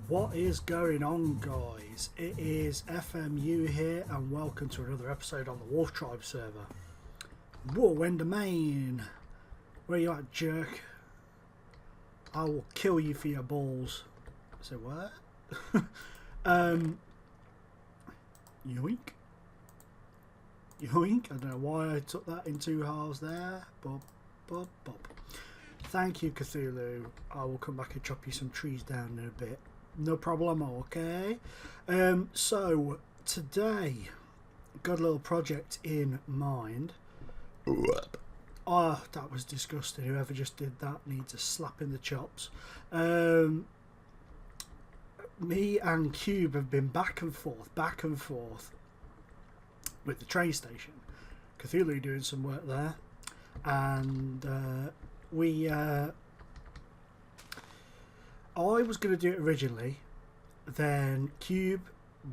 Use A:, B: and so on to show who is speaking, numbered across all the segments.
A: What is going on, guys? It is FMU here, and welcome to another episode on the WolfTribe server. WildMN, where you at, jerk? I will kill you for your balls. So what? Yoink. Yoink. I don't know why I took that in two halves there. Bob, bob, bob. Thank you, Cthulhu. I will come back and chop you some trees down in a bit. No problem, okay? So, today, got a little project in mind. Oh, that was disgusting. Whoever just did that needs a slap in the chops. Me and Cube have been back and forth with the train station. Cthulhu doing some work there. And I was going to do it originally, then Cube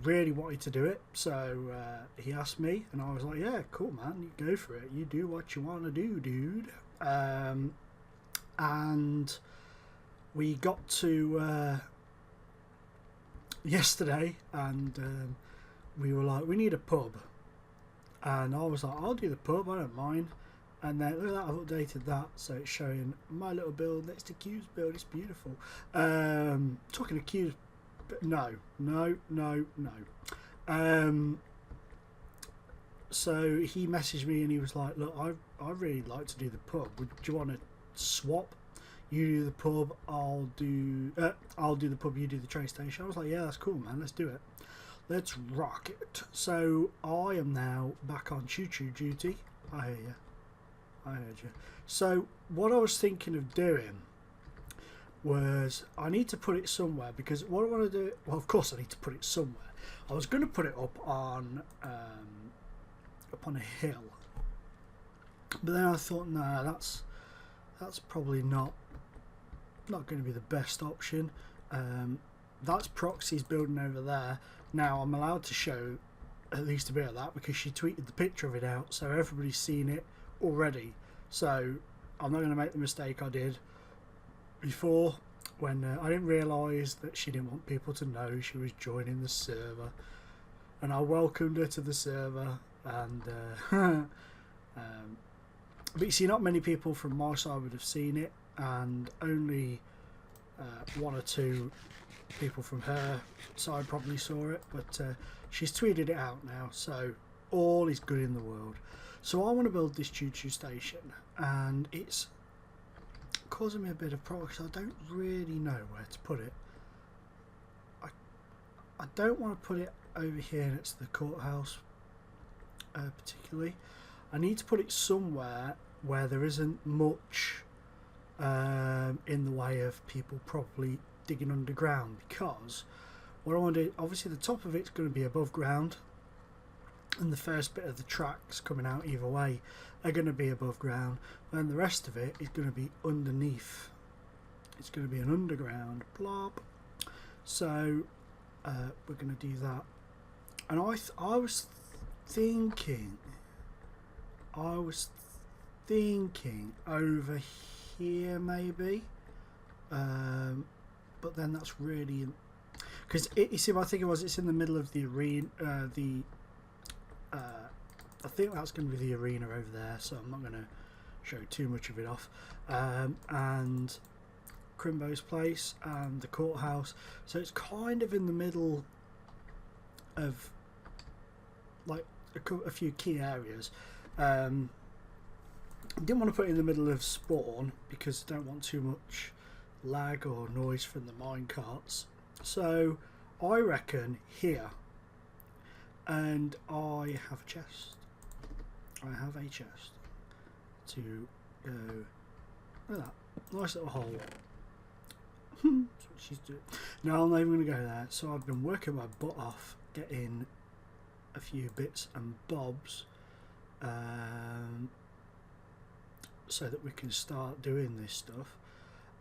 A: really wanted to do it, so he asked me, and I was like, yeah, cool, man, you go for it, you do what you want to do, dude. And we got to yesterday, and we were like, we need a pub, and I was like, I'll do the pub, I don't mind. And then look at that, I've updated that, so it's showing my little build next to Cube's build. It's beautiful. Talking to Cube's, no. So he messaged me and he was like, look, I really like to do the pub. Do you want to swap? You do the pub, I'll do the pub, you do the train station. I was like, yeah, that's cool, man. Let's do it. Let's rock it. So I am now back on choo-choo duty. I hear you. I heard you. So what I was thinking of doing was I need to put it somewhere, because what I want to do, well, of course I need to put it somewhere. I was going to put it up on a hill, but then I thought, nah, that's probably not going to be the best option. That's Proxy's building over there. Now I'm allowed to show at least a bit of that because she tweeted the picture of it out, so everybody's seen it already. So I'm not going to make the mistake I did before when I didn't realise that she didn't want people to know she was joining the server, and I welcomed her to the server, and but you see, not many people from my side would have seen it, and only one or two people from her side probably saw it, but she's tweeted it out now, so all is good in the world. So I want to build this choo-choo station, and it's causing me a bit of problem because I don't really know where to put it. I don't want to put it over here next to the courthouse particularly. I need to put it somewhere where there isn't much in the way of people probably digging underground, because what I want to do, obviously the top of it's going to be above ground, and the first bit of the tracks coming out either way are going to be above ground, and the rest of it is going to be underneath. It's going to be an underground blob. So we're going to do that. And I was thinking over here maybe, but then that's really, because you see, I think it's in the middle of the arena, I think that's going to be the arena over there, so I'm not going to show too much of it off. And Krimbo's place and the courthouse, so it's kind of in the middle of like a few key areas. I didn't want to put it in the middle of spawn because I don't want too much lag or noise from the mine carts, so I reckon here. And I have a chest. I have a chest to go. Look at that nice little hole. That's what she's doing. No, I'm not even going to go there. So I've been working my butt off getting a few bits and bobs, so that we can start doing this stuff.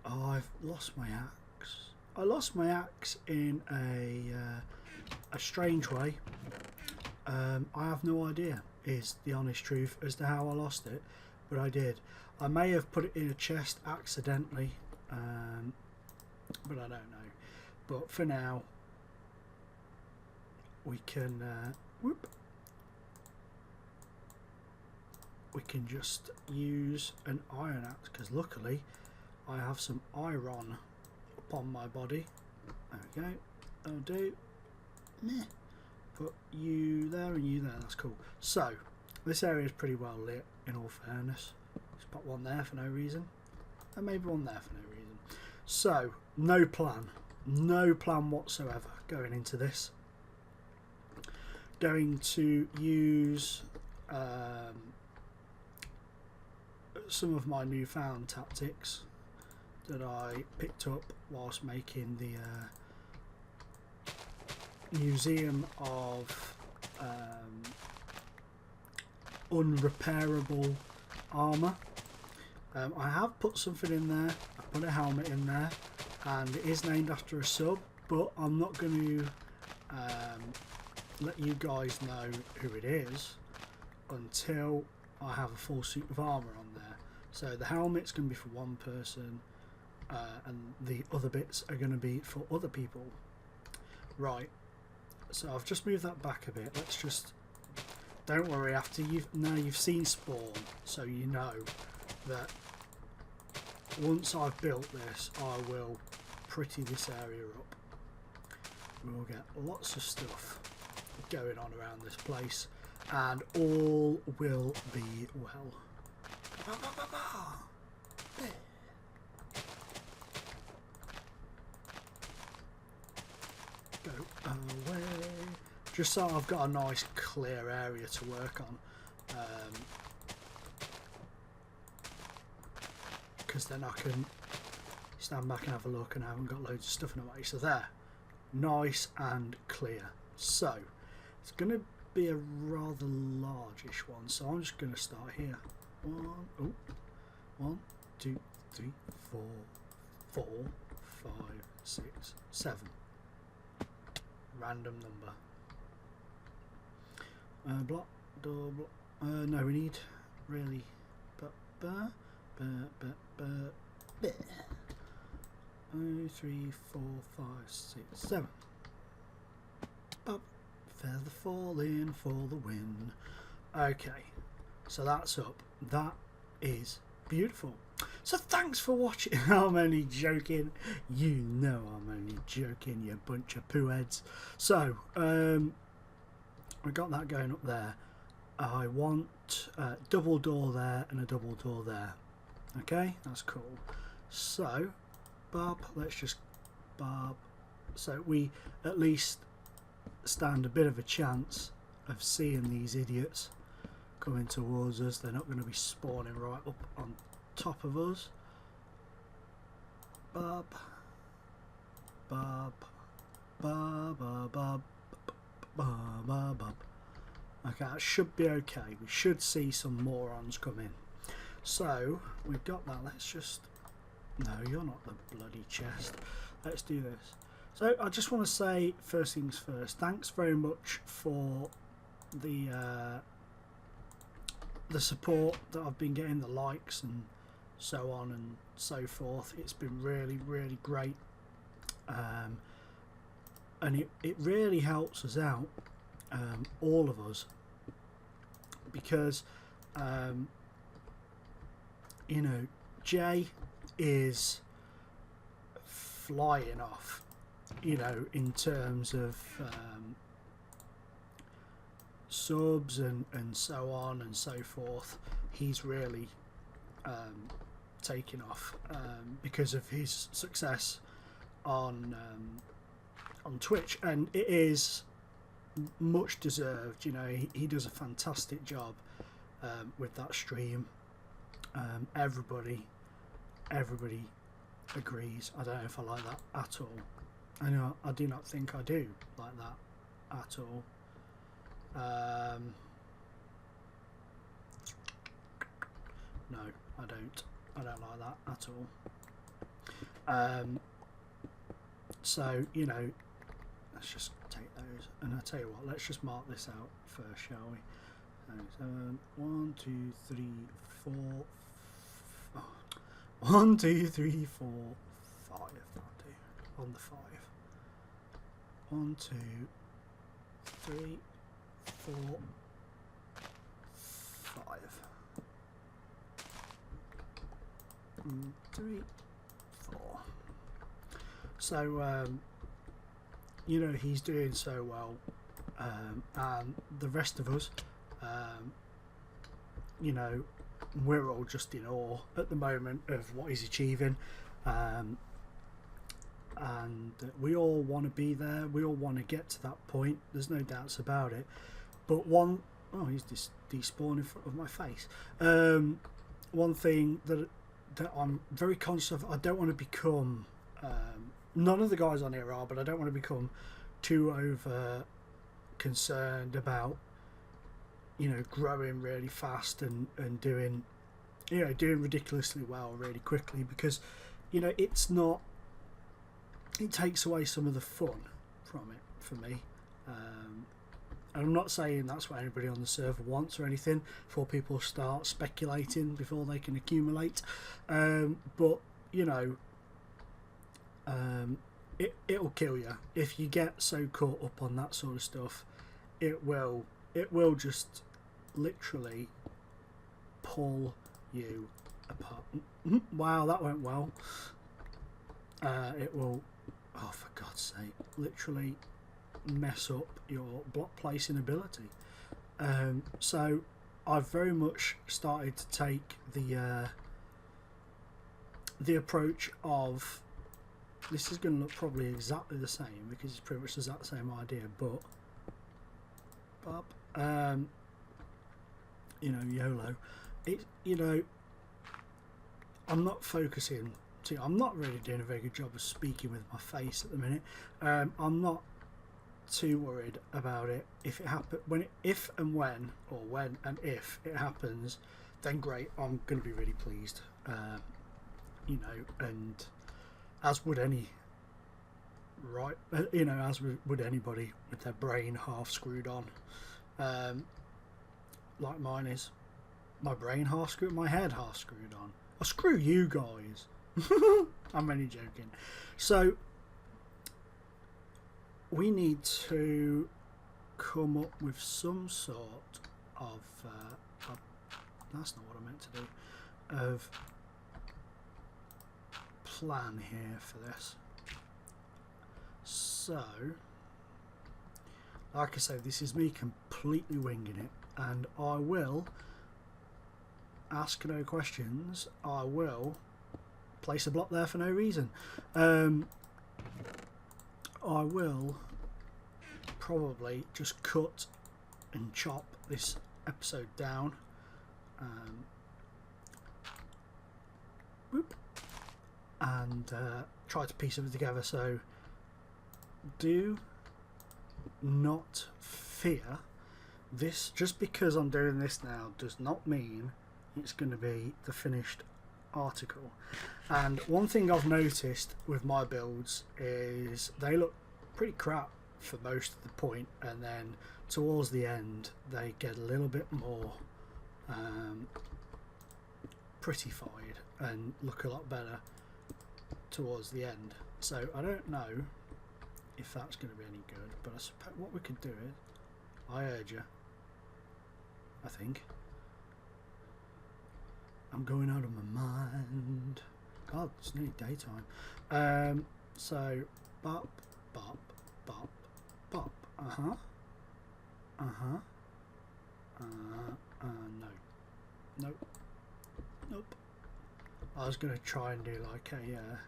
A: I've lost my axe. I lost my axe in a strange way. I have no idea, is the honest truth, as to how I lost it, but I did. I may have put it in a chest accidentally, but I don't know. but for now we can we can just use an iron axe, because luckily I have some iron upon my body. There we go. That'll do. Meh. Put you there and you there. That's cool. So this area is pretty well lit, in all fairness. Just put one there for no reason, and maybe one there for no reason. So no plan whatsoever going into this. Going to use some of my newfound tactics that I picked up whilst making the museum of unrepairable armour. I have put something in there. I put a helmet in there, and it is named after a sub, but I'm not going to let you guys know who it is until I have a full suit of armour on there. So the helmet's going to be for one person, and the other bits are going to be for other people. Right, so I've just moved that back a bit. Let's just, don't worry, after you've seen Spawn, so you know that once I've built this, I will pretty this area up. We'll get lots of stuff going on around this place, and all will be well. Go away. Just so I've got a nice clear area to work on, because then I can stand back and have a look, and I haven't got loads of stuff in the way. So there, nice and clear. So it's going to be a rather largish one, so I'm just going to start here. 1, 2, 3, 4, 5, 6, 7. Random number. Block, door, block. No, we need really. 2, 3, 4, 5, 6, 7. Up, feather falling for the win. Okay, so that's up. That is beautiful. So thanks for watching. I'm only joking. You know I'm only joking, you bunch of poo heads. So we got that going up there. I want a double door there and a double door there. Okay, that's cool. So Bob, let's just Bob, so we at least stand a bit of a chance of seeing these idiots coming towards us. They're not going to be spawning right up on top of us. Bob, Bob, Bob, Bob, Bob, Bob, Bob, Bob. Okay, that should be okay. We should see some morons come in. So we've got that. Let's just, no, you're not the bloody chest. Let's do this. So I just want to say, first things first, thanks very much for the support that I've been getting, the likes and so on and so forth. It's been really, really great, and it really helps us out, all of us, because you know, Jay is flying off, you know, in terms of subs and so on and so forth. He's really taking off because of his success on Twitch, and it is much deserved. You know, he does a fantastic job with that stream. Everybody agrees. I don't know if I like that at all. I do not think I do like that at all. No, I don't like that at all. So, you know, let's just take those, and I'll tell you what, let's just mark this out first, shall we? 1, 2, 3, 4. 1, 2, 3, 4, 5. That'll do. On the 5. 1, 2, 3, 4, 5. 1, 3, 4. So, you know, he's doing so well, and the rest of us, you know, we're all just in awe at the moment of what he's achieving, and we all want to be there. We all want to get to that point. There's no doubts about it. But oh, he's just despawned in front of my face. One thing that I'm very conscious of, I don't want to become, none of the guys on here are, but I don't want to become too over concerned about, you know, growing really fast and doing, you know, doing ridiculously well really quickly, because, you know, it's not, it takes away some of the fun from it for me. And I'm not saying that's what anybody on the server wants or anything, before people start speculating before they can accumulate, but you know, it'll kill you if you get so caught up on that sort of stuff. It will just literally pull you apart. Wow, that went well. It will, oh for God's sake, literally mess up your block placing ability. So I've very much started to take the approach of, this is going to look probably exactly the same because it's pretty much the exact same idea, but you know, YOLO. You know, I'm not focusing. See, I'm not really doing a very good job of speaking with my face at the minute. I'm not too worried about it. If it happen, if and when if it happens, then great. I'm going to be really pleased. You know, and as would any, right? You know, as would anybody with their brain half screwed on, like mine is. My brain half screwed, my head half screwed on. Oh, screw you guys. I'm only joking. So we need to come up with some sort of that's not what I meant to do, of plan here for this. So like I say, this is me completely winging it, and I will ask no questions. I will place a block there for no reason. I will probably just cut and chop this episode down, and try to piece it together. So do not fear this. Just because I'm doing this now does not mean it's going to be the finished article. And one thing I've noticed with my builds is they look pretty crap for most of the point, and then towards the end they get a little bit more prettified and look a lot better towards the end. So I don't know if that's going to be any good, but I suppose what we could do is, I urge you, I think, I'm going out of my mind. God, it's nearly daytime. So bop, bop, bop, bop. No. Nope. I was going to try and do like a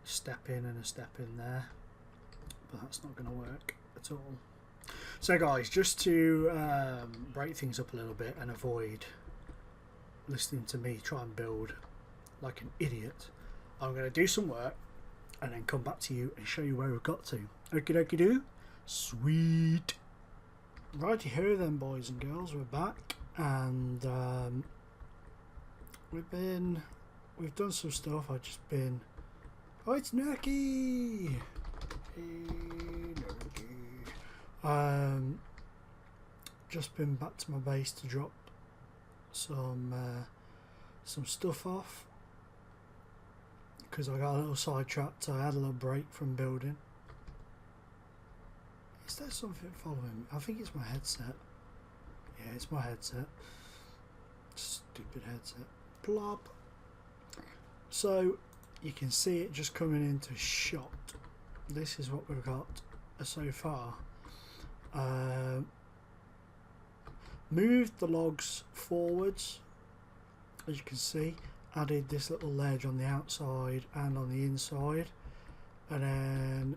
A: step in and a step in there, but that's not going to work at all. So guys, just to break things up a little bit and avoid listening to me try and build like an idiot, I'm going to do some work and then come back to you and show you where we've got to. Okie dokie do. Sweet. Righty ho then, boys and girls, we're back, and we've done some stuff. I've just been, oh, it's Nerkie. Hey, Nerkie. Just been back to my base to drop some stuff off because I got a little sidetracked. I had a little break from building. Is there something following me? I think it's my headset. Yeah, it's my headset. Stupid headset. Blob. So you can see it just coming into shot. This is what we've got so far. Moved the logs forwards, as you can see. Added this little ledge on the outside and on the inside, and then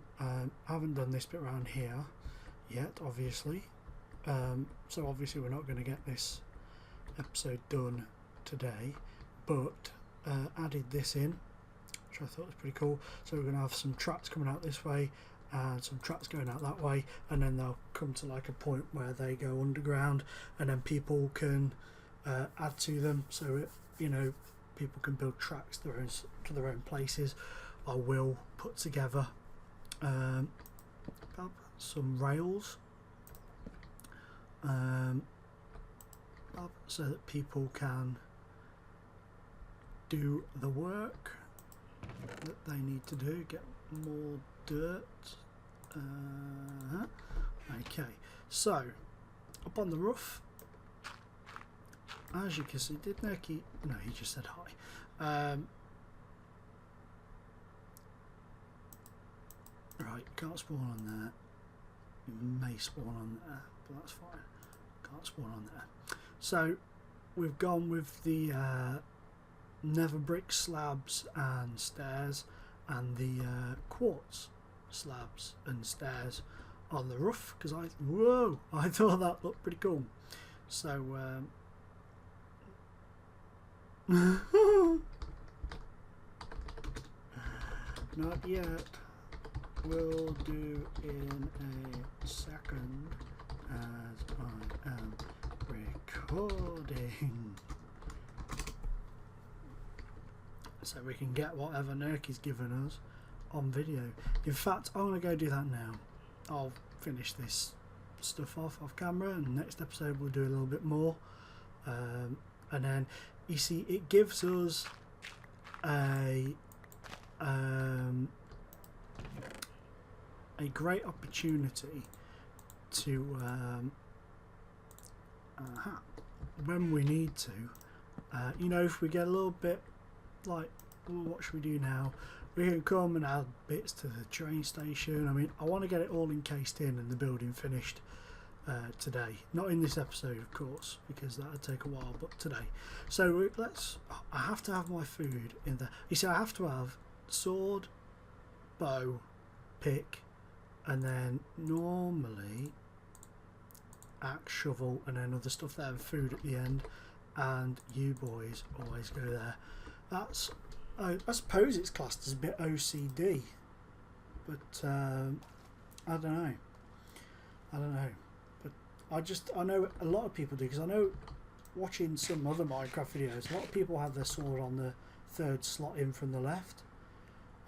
A: haven't done this bit around here yet, obviously. So obviously we're not going to get this episode done today, but added this in, which I thought was pretty cool. So we're going to have some tracks coming out this way and some tracks going out that way, and then they'll come to like a point where they go underground, and then people can add to them. So it, you know, people can build tracks to their own places. I will put together some rails so that people can do the work that they need to do. Get more dirt. Okay, so up on the roof, as you can see, did Nerkie? No, he just said hi. Right, can't spawn on there. You may spawn on there, but that's fine. Can't spawn on there. So we've gone with the nether brick slabs and stairs, and the quartz slabs and stairs on the roof, because I thought that looked pretty cool. So not yet. We'll do in a second as I am recording, so we can get whatever Nerkie's given us on video. In fact, I'm going to go do that now. I'll finish this stuff off camera, and next episode we'll do a little bit more, and then you see it gives us a great opportunity to when we need to, you know, if we get a little bit like, well, what should we do now, we can come and add bits to the train station. I mean, I want to get it all encased in and the building finished today, not in this episode of course, because that would take a while, but today. So I have to have my food in there. You see, I have to have sword, bow, pick, and then normally axe, shovel, and then other stuff there, and food at the end. And you boys always go there. That's, I suppose it's classed as a bit OCD, but I don't know, but I know a lot of people do, because I know watching some other Minecraft videos, a lot of people have their sword on the third slot in from the left.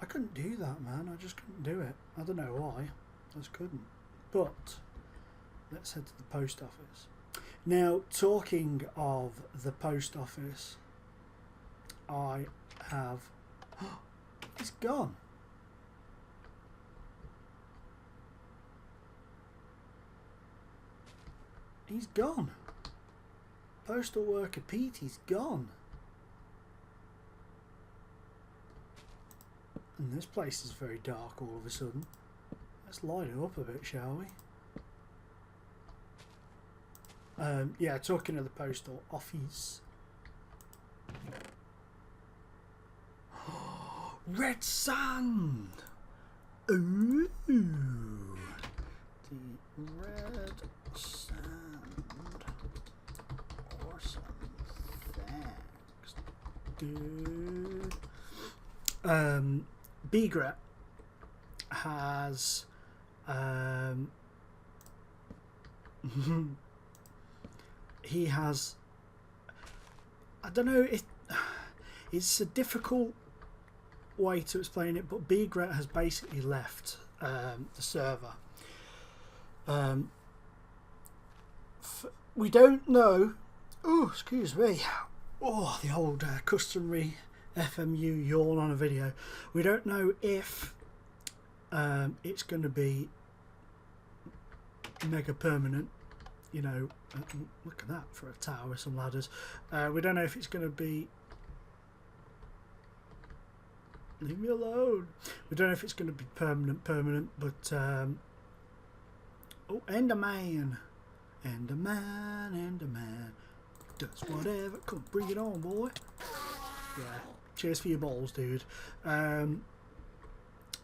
A: I couldn't do that, man. I just couldn't do it. I don't know why. I just couldn't. But let's head to the post office. Now, talking of the post office, I have... It's gone. He's gone. Postal worker Pete, he's gone. And this place is very dark all of a sudden. Let's light it up a bit, shall we? Yeah, talking of the postal office. Red sand! Ooh! The red sand. Awesome. Thanks, dude. Begret has he has, I don't know, it's a difficult way to explain it, but Begret has basically left the server. We don't know, oh excuse me, oh the old customary FMU yawn on a video. We don't know if it's going to be mega permanent. You know, look at that for a tower with some ladders. We don't know if it's going to be. Leave me alone. We don't know if it's going to be permanent, but oh, Enderman, does whatever. Come, bring it on, boy. Yeah, cheers for your balls, dude.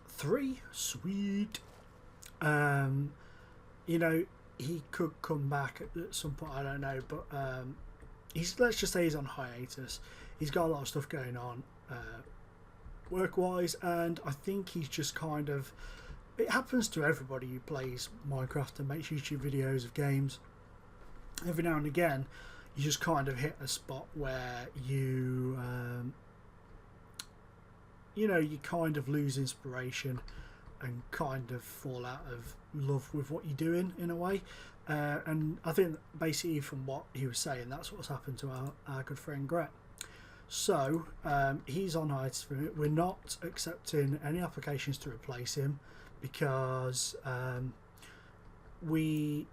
A: 3, sweet. You know, he could come back at some point. I don't know, but let's just say he's on hiatus. He's got a lot of stuff going on. Work-wise, and I think he's just kind of, it happens to everybody who plays Minecraft and makes YouTube videos of games. Every now and again you just kind of hit a spot where you you know, you kind of lose inspiration and kind of fall out of love with what you're doing in a way, and I think basically from what he was saying, that's what's happened to our good friend Gret. So he's on hiatus for it. We're not accepting any applications to replace him because we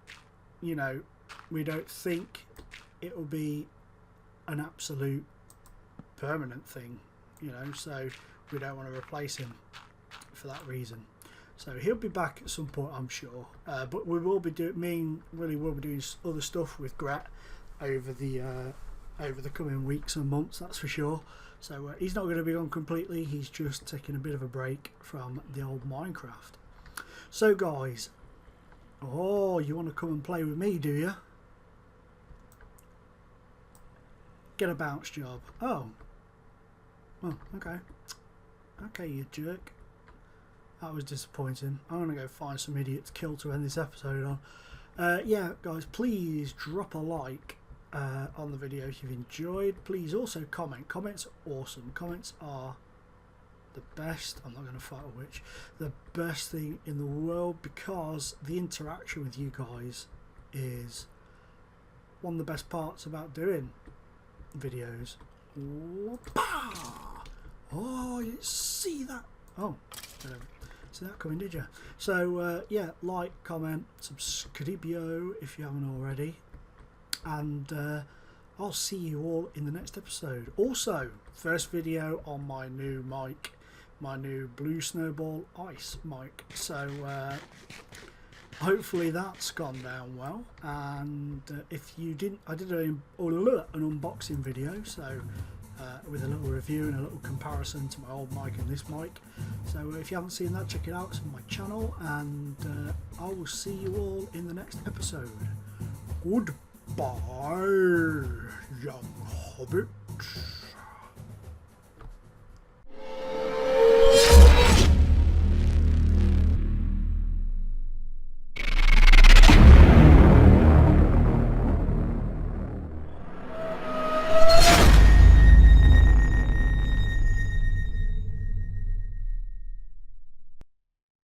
A: don't think it will be an absolute permanent thing, you know, so we don't want to replace him for that reason. So he'll be back at some point, I'm sure, but we will be doing other stuff with Gret over the coming weeks and months, that's for sure. So he's not going to be gone completely, he's just taking a bit of a break from the old Minecraft. So guys, oh, you want to come and play with me, do you? Get a bounce job. Oh, okay, you jerk. That was disappointing. I'm going to go find some idiot to kill to end this episode on. Yeah guys, please drop a like on the video if you've enjoyed. Please also comment. Comments are awesome. Comments are the best. I'm not going to fight a witch. The best thing in the world, because the interaction with you guys is one of the best parts about doing videos. Oh, you see that? Oh, see that coming, did you? So yeah, like, comment, subscribe if you haven't already, and I'll see you all in the next episode. Also, first video on my new mic, my new Blue Snowball Ice mic. So hopefully that's gone down well. And if you didn't, I did an unboxing video, so with a little review and a little comparison to my old mic and this mic. So if you haven't seen that, check it out. It's on my channel, and I will see you all in the next episode. Goodbye, young hobbits.